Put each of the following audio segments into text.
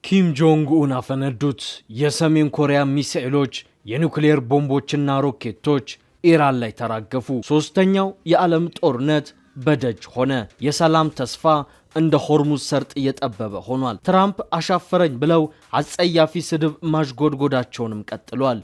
ኪም ጆንግ ኡን አፈነዱት። የሰሜን ኮሪያ ሚሳኤሎች፣ የኒውክሌር ቦምቦችና ሮኬቶች ኢራን ላይ ተራገፉ። ሶስተኛው የዓለም ጦርነት በደጅ ሆነ። የሰላም ተስፋ እንደ ሆርሙዝ ሰርጥ እየጠበበ ሆኗል። ትራምፕ አሻፈረኝ ብለው አጸያፊ ስድብ ማሽጎድጎዳቸውንም ቀጥሏል።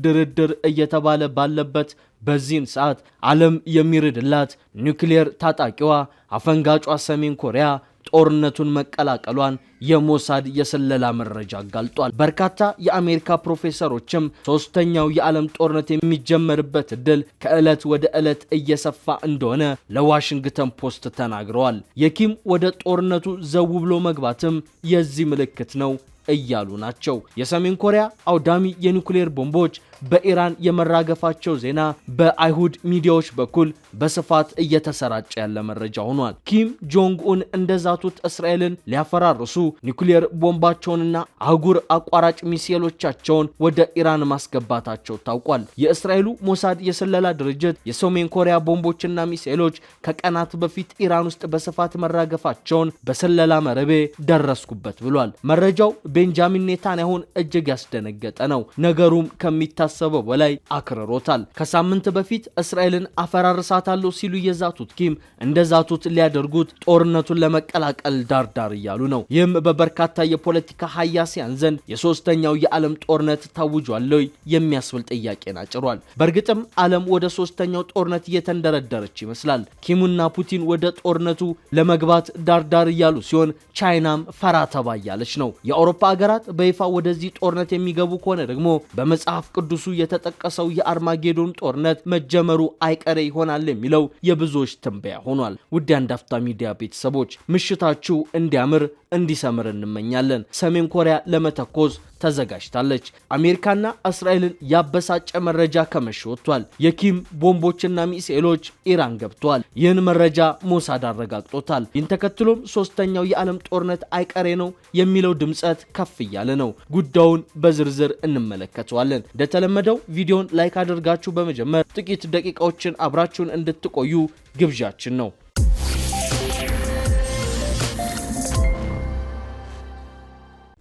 ድርድር እየተባለ ባለበት በዚህን ሰዓት ዓለም የሚርድላት ኒውክሌር ታጣቂዋ አፈንጋጯ ሰሜን ኮሪያ ጦርነቱን መቀላቀሏን የሞሳድ የስለላ መረጃ አጋልጧል። በርካታ የአሜሪካ ፕሮፌሰሮችም ሶስተኛው የዓለም ጦርነት የሚጀመርበት እድል ከዕለት ወደ ዕለት እየሰፋ እንደሆነ ለዋሽንግተን ፖስት ተናግረዋል። የኪም ወደ ጦርነቱ ዘው ብሎ መግባትም የዚህ ምልክት ነው እያሉ ናቸው። የሰሜን ኮሪያ አውዳሚ የኒውክሌር ቦምቦች በኢራን የመራገፋቸው ዜና በአይሁድ ሚዲያዎች በኩል በስፋት እየተሰራጨ ያለ መረጃ ሆኗል። ኪም ጆንግ ኡን እንደዛቱት እስራኤልን ሊያፈራርሱ ኒውክሌር ቦምባቸውንና አህጉር አቋራጭ ሚሳኤሎቻቸውን ወደ ኢራን ማስገባታቸው ታውቋል። የእስራኤሉ ሞሳድ የስለላ ድርጅት የሰሜን ኮሪያ ቦምቦችና ሚሳኤሎች ከቀናት በፊት ኢራን ውስጥ በስፋት መራገፋቸውን በስለላ መረቤ ደረስኩበት ብሏል። መረጃው ቤንጃሚን ኔታንያሁን እጅግ ያስደነገጠ ነው። ነገሩም ከሚታሰበው በላይ አክርሮታል። ከሳምንት በፊት እስራኤልን አፈራርሳታለሁ ሲሉ የዛቱት ኪም እንደዛቱት ሊያደርጉት ጦርነቱን ለመቀላቀል ዳርዳር እያሉ ነው። ይህም በበርካታ የፖለቲካ ሀያሲያን ዘንድ የሶስተኛው የዓለም ጦርነት ታውጇል የሚያስብል ጥያቄን አጭሯል። በእርግጥም ዓለም ወደ ሶስተኛው ጦርነት እየተንደረደረች ይመስላል። ኪሙና ፑቲን ወደ ጦርነቱ ለመግባት ዳርዳር እያሉ ሲሆን ቻይናም ፈራ ተባ እያለች ነው። የአውሮፓ ሀገራት በይፋ ወደዚህ ጦርነት የሚገቡ ከሆነ ደግሞ በመጽሐፍ ቅዱሱ የተጠቀሰው የአርማጌዶን ጦርነት መጀመሩ አይቀሬ ይሆናል የሚለው የብዙዎች ትንበያ ሆኗል። ውድ የአንድ አፍታ ሚዲያ ቤተሰቦች ምሽታችሁ እንዲያምር እንዲሰምር እንመኛለን። ሰሜን ኮሪያ ለመተኮስ ተዘጋጅታለች። አሜሪካና እስራኤልን ያበሳጨ መረጃ ከመሽ ወጥቷል። የኪም ቦምቦችና ሚሳኤሎች ኢራን ገብተዋል። ይህን መረጃ ሞሳድ አረጋግጦታል። ይህን ተከትሎም ሶስተኛው የዓለም ጦርነት አይቀሬ ነው የሚለው ድምጸት ከፍ እያለ ነው። ጉዳዩን በዝርዝር እንመለከተዋለን። እንደተለመደው ቪዲዮን ላይክ አድርጋችሁ በመጀመር ጥቂት ደቂቃዎችን አብራችሁን እንድትቆዩ ግብዣችን ነው።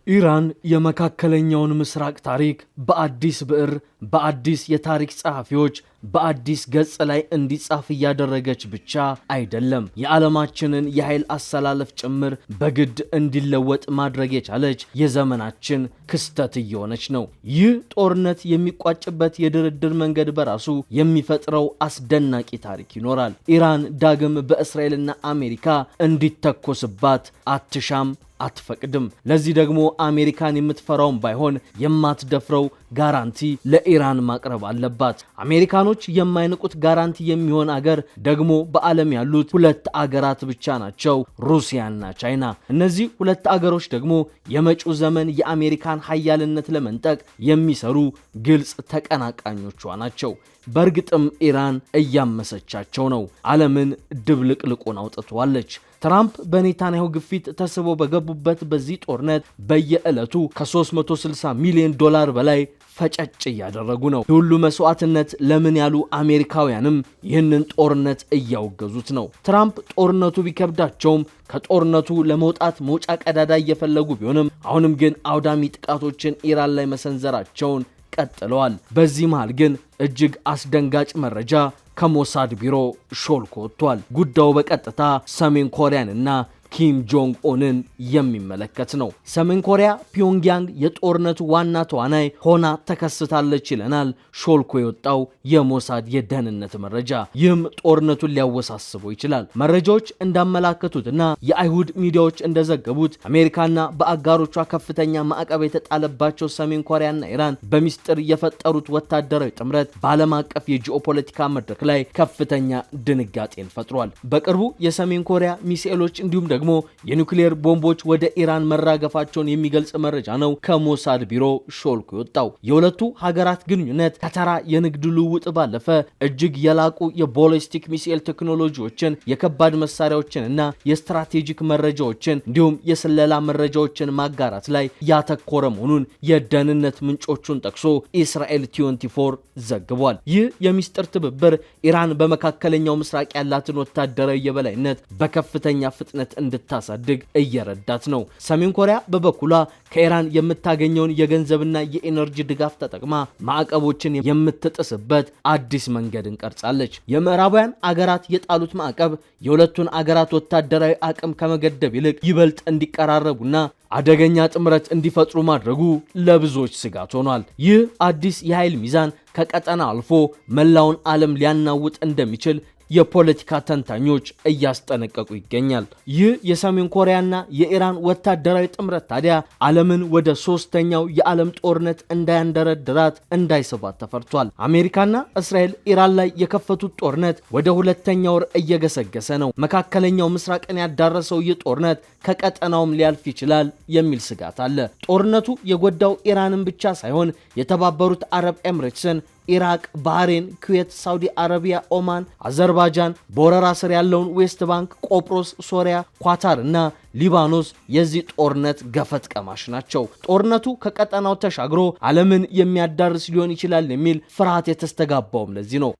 ኢራን የመካከለኛውን ምስራቅ ታሪክ በአዲስ ብዕር በአዲስ የታሪክ ጸሐፊዎች በአዲስ ገጽ ላይ እንዲጻፍ እያደረገች ብቻ አይደለም፣ የዓለማችንን የኃይል አሰላለፍ ጭምር በግድ እንዲለወጥ ማድረግ የቻለች የዘመናችን ክስተት እየሆነች ነው። ይህ ጦርነት የሚቋጭበት የድርድር መንገድ በራሱ የሚፈጥረው አስደናቂ ታሪክ ይኖራል። ኢራን ዳግም በእስራኤልና አሜሪካ እንዲተኮስባት አትሻም፣ አትፈቅድም። ለዚህ ደግሞ አሜሪካን የምትፈራውን ባይሆን የማትደፍረው ጋራንቲ ለኢራን ማቅረብ አለባት። አሜሪካኖች የማይንቁት ጋራንቲ የሚሆን አገር ደግሞ በዓለም ያሉት ሁለት አገራት ብቻ ናቸው፣ ሩሲያና ቻይና። እነዚህ ሁለት አገሮች ደግሞ የመጪው ዘመን የአሜሪካን ኃያልነት ለመንጠቅ የሚሰሩ ግልጽ ተቀናቃኞቿ ናቸው። በእርግጥም ኢራን እያመሰቻቸው ነው። ዓለምን ድብልቅልቁን አውጥቷለች። ትራምፕ በኔታንያሁ ግፊት ተስበው በገቡበት በዚህ ጦርነት በየዕለቱ ከ360 ሚሊዮን ዶላር በላይ ፈጨጭ እያደረጉ ነው። ሁሉ መስዋዕትነት ለምን ያሉ አሜሪካውያንም ይህንን ጦርነት እያወገዙት ነው። ትራምፕ ጦርነቱ ቢከብዳቸውም ከጦርነቱ ለመውጣት መውጫ ቀዳዳ እየፈለጉ ቢሆንም አሁንም ግን አውዳሚ ጥቃቶችን ኢራን ላይ መሰንዘራቸውን ቀጥለዋል። በዚህ መሃል ግን እጅግ አስደንጋጭ መረጃ ከሞሳድ ቢሮ ሾልኮ ወጥቷል። ጉዳዩ በቀጥታ ሰሜን ኮሪያንና ኪም ጆንግ ኡንን የሚመለከት ነው። ሰሜን ኮሪያ ፒዮንግያንግ የጦርነቱ ዋና ተዋናይ ሆና ተከስታለች ይለናል ሾልኮ የወጣው የሞሳድ የደህንነት መረጃ። ይህም ጦርነቱን ሊያወሳስበው ይችላል። መረጃዎች እንዳመላከቱትና የአይሁድ ሚዲያዎች እንደዘገቡት አሜሪካና በአጋሮቿ ከፍተኛ ማዕቀብ የተጣለባቸው ሰሜን ኮሪያና ኢራን በሚስጥር የፈጠሩት ወታደራዊ ጥምረት በዓለም አቀፍ የጂኦፖለቲካ መድረክ ላይ ከፍተኛ ድንጋጤን ፈጥሯል። በቅርቡ የሰሜን ኮሪያ ሚሳኤሎች እንዲሁም ደግሞ የኒውክሌር ቦምቦች ወደ ኢራን መራገፋቸውን የሚገልጽ መረጃ ነው ከሞሳድ ቢሮ ሾልኮ የወጣው። የሁለቱ ሀገራት ግንኙነት ከተራ የንግድ ልውውጥ ባለፈ እጅግ የላቁ የቦሊስቲክ ሚሳኤል ቴክኖሎጂዎችን፣ የከባድ መሳሪያዎችን እና የስትራቴጂክ መረጃዎችን እንዲሁም የስለላ መረጃዎችን ማጋራት ላይ ያተኮረ መሆኑን የደህንነት ምንጮቹን ጠቅሶ እስራኤል 24 ዘግቧል። ይህ የሚስጥር ትብብር ኢራን በመካከለኛው ምስራቅ ያላትን ወታደራዊ የበላይነት በከፍተኛ ፍጥነት እንድታሳድግ እየረዳት ነው። ሰሜን ኮሪያ በበኩሏ ከኢራን የምታገኘውን የገንዘብና የኤነርጂ ድጋፍ ተጠቅማ ማዕቀቦችን የምትጥስበት አዲስ መንገድን ቀርጻለች። የምዕራባውያን አገራት የጣሉት ማዕቀብ የሁለቱን አገራት ወታደራዊ አቅም ከመገደብ ይልቅ ይበልጥ እንዲቀራረቡና አደገኛ ጥምረት እንዲፈጥሩ ማድረጉ ለብዙዎች ስጋት ሆኗል። ይህ አዲስ የኃይል ሚዛን ከቀጠና አልፎ መላውን ዓለም ሊያናውጥ እንደሚችል የፖለቲካ ተንታኞች እያስጠነቀቁ ይገኛል። ይህ የሰሜን ኮሪያና የኢራን ወታደራዊ ጥምረት ታዲያ ዓለምን ወደ ሶስተኛው የዓለም ጦርነት እንዳያንደረድራት እንዳይስባት ተፈርቷል። አሜሪካና እስራኤል ኢራን ላይ የከፈቱት ጦርነት ወደ ሁለተኛው ወር እየገሰገሰ ነው። መካከለኛው ምስራቅን ያዳረሰው ይህ ጦርነት ከቀጠናውም ሊያልፍ ይችላል የሚል ስጋት አለ። ጦርነቱ የጎዳው ኢራንን ብቻ ሳይሆን የተባበሩት አረብ ኤምሬትስን፣ ኢራቅ፣ ባህሬን፣ ኩዌት፣ ሳውዲ አረቢያ፣ ኦማን፣ አዘርባይጃን፣ በወረራ ስር ያለውን ዌስት ባንክ፣ ቆጵሮስ፣ ሶሪያ፣ ኳታር እና ሊባኖስ የዚህ ጦርነት ገፈት ቀማሽ ናቸው። ጦርነቱ ከቀጠናው ተሻግሮ ዓለምን የሚያዳርስ ሊሆን ይችላል የሚል ፍርሃት የተስተጋባውም ለዚህ ነው።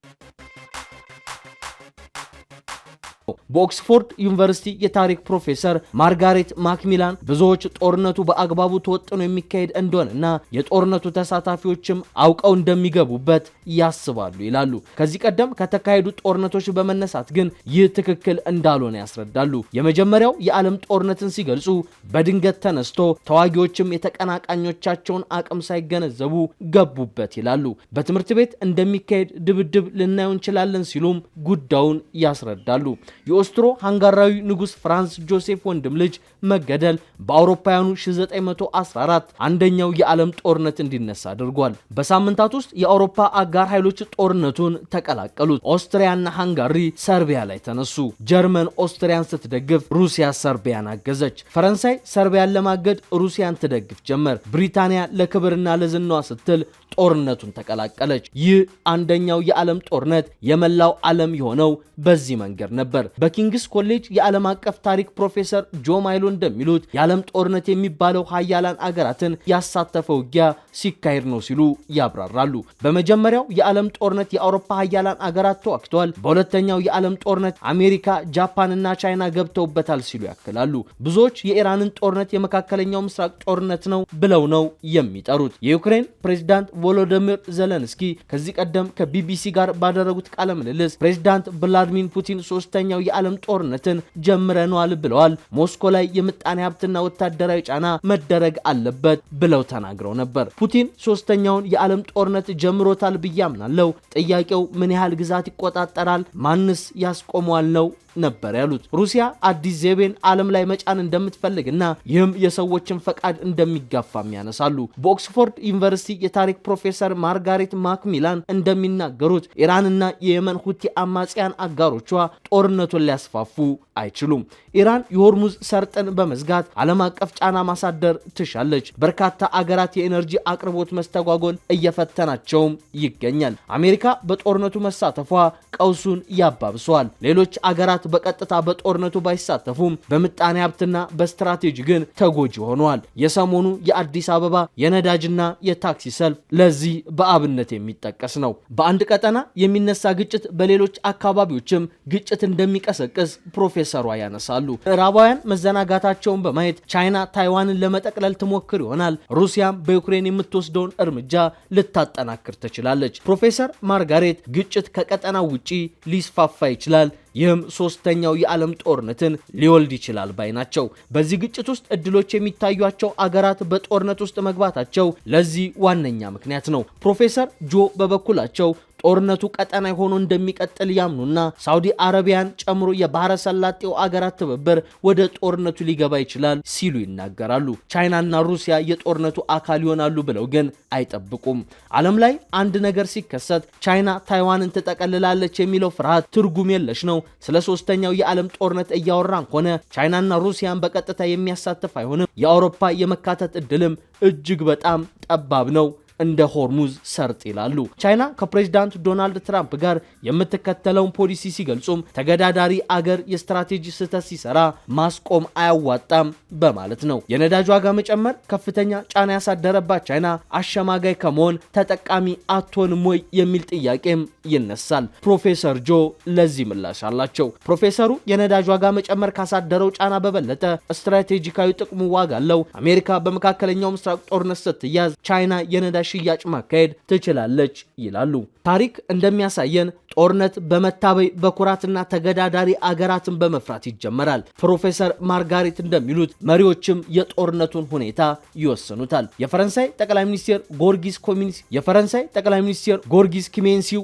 በኦክስፎርድ ዩኒቨርሲቲ የታሪክ ፕሮፌሰር ማርጋሬት ማክሚላን ብዙዎች ጦርነቱ በአግባቡ ተወጥኖ የሚካሄድ እንደሆነና የጦርነቱ ተሳታፊዎችም አውቀው እንደሚገቡበት ያስባሉ ይላሉ። ከዚህ ቀደም ከተካሄዱ ጦርነቶች በመነሳት ግን ይህ ትክክል እንዳልሆነ ያስረዳሉ። የመጀመሪያው የዓለም ጦርነትን ሲገልጹ በድንገት ተነስቶ ተዋጊዎችም የተቀናቃኞቻቸውን አቅም ሳይገነዘቡ ገቡበት ይላሉ። በትምህርት ቤት እንደሚካሄድ ድብድብ ልናየው እንችላለን ሲሉም ጉዳዩን ያስረዳሉ። የኦስትሮ ሃንጋራዊ ንጉስ ፍራንስ ጆሴፍ ወንድም ልጅ መገደል በአውሮፓውያኑ 1914 አንደኛው የዓለም ጦርነት እንዲነሳ አድርጓል። በሳምንታት ውስጥ የአውሮፓ አጋር ኃይሎች ጦርነቱን ተቀላቀሉት። ኦስትሪያና ሃንጋሪ ሰርቢያ ላይ ተነሱ። ጀርመን ኦስትሪያን ስትደግፍ፣ ሩሲያ ሰርቢያን አገዘች። ፈረንሳይ ሰርቢያን ለማገድ ሩሲያን ትደግፍ ጀመር። ብሪታንያ ለክብርና ለዝናዋ ስትል ጦርነቱን ተቀላቀለች። ይህ አንደኛው የዓለም ጦርነት የመላው ዓለም የሆነው በዚህ መንገድ ነበር። በኪንግስ ኮሌጅ የዓለም አቀፍ ታሪክ ፕሮፌሰር ጆ ማይሎ እንደሚሉት የዓለም ጦርነት የሚባለው ሀያላን አገራትን ያሳተፈ ውጊያ ሲካሄድ ነው ሲሉ ያብራራሉ። በመጀመሪያው የዓለም ጦርነት የአውሮፓ ሀያላን አገራት ተዋግተዋል። በሁለተኛው የዓለም ጦርነት አሜሪካ፣ ጃፓንና ቻይና ገብተውበታል ሲሉ ያክላሉ። ብዙዎች የኢራንን ጦርነት የመካከለኛው ምስራቅ ጦርነት ነው ብለው ነው የሚጠሩት። የዩክሬን ፕሬዝዳንት ቮሎዲሚር ዜሌንስኪ ከዚህ ቀደም ከቢቢሲ ጋር ባደረጉት ቃለ ምልልስ ፕሬዝዳንት ቭላድሚር ፑቲን ሶስተኛው የዓለም ጦርነትን ጀምረናል ብለዋል። ሞስኮ ላይ የምጣኔ ሀብትና ወታደራዊ ጫና መደረግ አለበት ብለው ተናግረው ነበር። ፑቲን ሶስተኛውን የዓለም ጦርነት ጀምሮታል ብዬ አምናለሁ። ጥያቄው ምን ያህል ግዛት ይቆጣጠራል? ማንስ ያስቆመዋል ነው ነበር ያሉት። ሩሲያ አዲስ ዘይቤን ዓለም ላይ መጫን እንደምትፈልግና ይህም የሰዎችን ፈቃድ እንደሚጋፋም ያነሳሉ። በኦክስፎርድ ዩኒቨርሲቲ የታሪክ ፕሮፌሰር ማርጋሬት ማክሚላን እንደሚናገሩት ኢራንና የየመን ሁቲ አማጽያን አጋሮቿ ጦርነቱን ሊያስፋፉ አይችሉም። ኢራን የሆርሙዝ ሰርጥን በመዝጋት ዓለም አቀፍ ጫና ማሳደር ትሻለች። በርካታ አገራት የኤነርጂ አቅርቦት መስተጓጎል እየፈተናቸውም ይገኛል። አሜሪካ በጦርነቱ መሳተፏ ቀውሱን ያባብሰዋል። ሌሎች አገራት በቀጥታ በጦርነቱ ባይሳተፉም በምጣኔ ሀብትና በስትራቴጂ ግን ተጎጂ ሆነዋል። የሰሞኑ የአዲስ አበባ የነዳጅና የታክሲ ሰልፍ ለዚህ በአብነት የሚጠቀስ ነው። በአንድ ቀጠና የሚነሳ ግጭት በሌሎች አካባቢዎችም ግጭት እንደሚቀሰቅስ ፕሮፌሰሯ ያነሳሉ። ምዕራባውያን መዘናጋታቸውን በማየት ቻይና ታይዋንን ለመጠቅለል ትሞክር ይሆናል። ሩሲያም በዩክሬን የምትወስደውን እርምጃ ልታጠናክር ትችላለች። ፕሮፌሰር ማርጋሬት ግጭት ከቀጠናው ውጪ ሊስፋፋ ይችላል፣ ይህም ሶስተኛው የዓለም ጦርነትን ሊወልድ ይችላል ባይ ናቸው። በዚህ ግጭት ውስጥ እድሎች የሚታዩቸው አገራት በጦርነት ውስጥ መግባታቸው ለዚህ ዋነኛ ምክንያት ነው። ፕሮፌሰር ጆ በበኩላቸው ጦርነቱ ቀጠናዊ ሆኖ እንደሚቀጥል ያምኑና ሳውዲ አረቢያን ጨምሮ የባህረ ሰላጤው አገራት ትብብር ወደ ጦርነቱ ሊገባ ይችላል ሲሉ ይናገራሉ። ቻይናና ሩሲያ የጦርነቱ አካል ይሆናሉ ብለው ግን አይጠብቁም። ዓለም ላይ አንድ ነገር ሲከሰት ቻይና ታይዋንን ትጠቀልላለች የሚለው ፍርሃት ትርጉም የለሽ ነው። ስለ ሶስተኛው የዓለም ጦርነት እያወራን ሆነ ቻይናና ሩሲያን በቀጥታ የሚያሳትፍ አይሆንም። የአውሮፓ የመካተት እድልም እጅግ በጣም ጠባብ ነው እንደ ሆርሙዝ ሰርጥ ይላሉ። ቻይና ከፕሬዝዳንት ዶናልድ ትራምፕ ጋር የምትከተለውን ፖሊሲ ሲገልጹም ተገዳዳሪ አገር የስትራቴጂ ስህተት ሲሰራ ማስቆም አያዋጣም በማለት ነው። የነዳጅ ዋጋ መጨመር ከፍተኛ ጫና ያሳደረባት ቻይና አሸማጋይ ከመሆን ተጠቃሚ አትሆንም ወይ የሚል ጥያቄም ይነሳል። ፕሮፌሰር ጆ ለዚህ ምላሽ አላቸው። ፕሮፌሰሩ የነዳጅ ዋጋ መጨመር ካሳደረው ጫና በበለጠ ስትራቴጂካዊ ጥቅሙ ዋጋ አለው። አሜሪካ በመካከለኛው ምስራቅ ጦርነት ስትያዝ ቻይና የነዳጅ ሽያጭ ማካሄድ ትችላለች ይላሉ። ታሪክ እንደሚያሳየን ጦርነት በመታበይ በኩራትና ተገዳዳሪ አገራትን በመፍራት ይጀመራል። ፕሮፌሰር ማርጋሬት እንደሚሉት መሪዎችም የጦርነቱን ሁኔታ ይወስኑታል። የፈረንሳይ ጠቅላይ ሚኒስትር ጎርጊስ ኪሜንሲው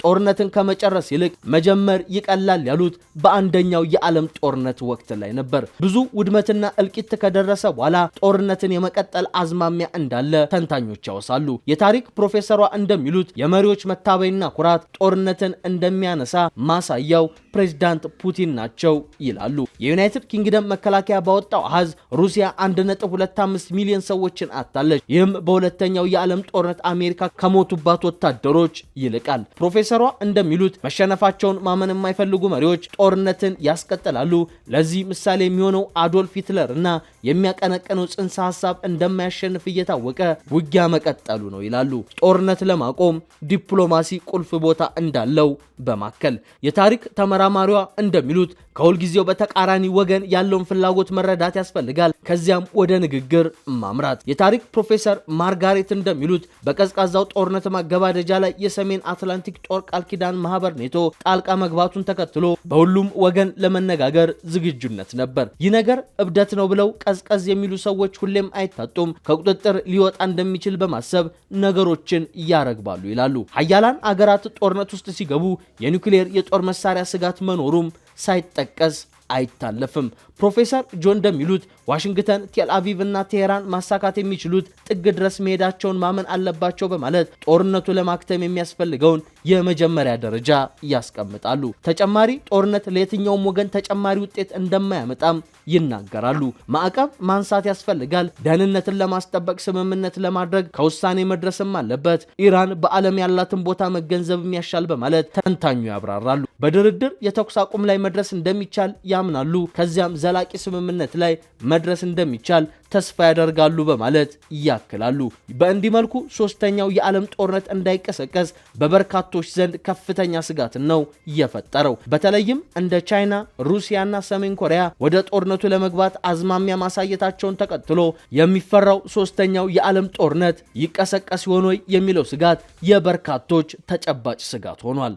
ጦርነትን ከመጨረስ ይልቅ መጀመር ይቀላል ያሉት በአንደኛው የዓለም ጦርነት ወቅት ላይ ነበር። ብዙ ውድመትና እልቂት ከደረሰ በኋላ ጦርነትን የመቀጠል አዝማሚያ እንዳለ ተንታኞች ያወሳሉ። የታሪክ ፕሮፌሰሯ እንደሚሉት የመሪዎች መታበይና ኩራት ጦርነትን እንደሚያነሳ ማሳያው ፕሬዝዳንት ፑቲን ናቸው ይላሉ። የዩናይትድ ኪንግደም መከላከያ ባወጣው አሃዝ ሩሲያ 1.25 ሚሊዮን ሰዎችን አጣለች። ይህም በሁለተኛው የዓለም ጦርነት አሜሪካ ከሞቱባት ወታደሮች ይልቃል። ፕሮፌሰሯ እንደሚሉት መሸነፋቸውን ማመን የማይፈልጉ መሪዎች ጦርነትን ያስቀጥላሉ። ለዚህ ምሳሌ የሚሆነው አዶልፍ ሂትለር እና የሚያቀነቅነው ጽንሰ ሐሳብ እንደማያሸንፍ እየታወቀ ውጊያ መቀጠሉ ነው ይላሉ። ጦርነት ለማቆም ዲፕሎማሲ ቁልፍ ቦታ እንዳለው በማከል የታሪክ ተመራማሪዋ እንደሚሉት ከሁልጊዜው በተቃራኒ ወገን ያለውን ፍላጎት መረዳት ያስፈልጋል። ከዚያም ወደ ንግግር ማምራት። የታሪክ ፕሮፌሰር ማርጋሬት እንደሚሉት በቀዝቃዛው ጦርነት ማገባደጃ ላይ የሰሜን አትላንቲክ ጦር ቃል ኪዳን ማህበር ኔቶ ጣልቃ መግባቱን ተከትሎ በሁሉም ወገን ለመነጋገር ዝግጁነት ነበር። ይህ ነገር እብደት ነው ብለው ቀዝቀዝ የሚሉ ሰዎች ሁሌም አይታጡም። ከቁጥጥር ሊወጣ እንደሚችል በማሰብ ነገሮችን ያረግባሉ ይላሉ። ሀያላን አገራት ጦርነት ውስጥ ሲገቡ የኒውክሌር የጦር መሳሪያ ስጋት መኖሩም ሳይጠቀስ አይታለፍም። ፕሮፌሰር ጆን እንደሚሉት ዋሽንግተን፣ ቴል አቪቭ እና ቴሄራን ማሳካት የሚችሉት ጥግ ድረስ መሄዳቸውን ማመን አለባቸው በማለት ጦርነቱ ለማክተም የሚያስፈልገውን የመጀመሪያ ደረጃ ያስቀምጣሉ። ተጨማሪ ጦርነት ለየትኛውም ወገን ተጨማሪ ውጤት እንደማያመጣም ይናገራሉ። ማዕቀብ ማንሳት ያስፈልጋል። ደህንነትን ለማስጠበቅ ስምምነት ለማድረግ ከውሳኔ መድረስም አለበት። ኢራን በዓለም ያላትን ቦታ መገንዘብ የሚያሻል በማለት ተንታኙ ያብራራሉ። በድርድር የተኩስ አቁም ላይ መድረስ እንደሚቻል ያምናሉ። ከዚያም ዘላቂ ስምምነት ላይ መድረስ እንደሚቻል ተስፋ ያደርጋሉ በማለት ያክላሉ። በእንዲህ መልኩ ሶስተኛው የዓለም ጦርነት እንዳይቀሰቀስ በበርካቶች ዘንድ ከፍተኛ ስጋት ነው የፈጠረው። በተለይም እንደ ቻይና፣ ሩሲያና ሰሜን ኮሪያ ወደ ጦርነቱ ለመግባት አዝማሚያ ማሳየታቸውን ተከትሎ የሚፈራው ሶስተኛው የዓለም ጦርነት ይቀሰቀስ ይሆን የሚለው ስጋት የበርካቶች ተጨባጭ ስጋት ሆኗል።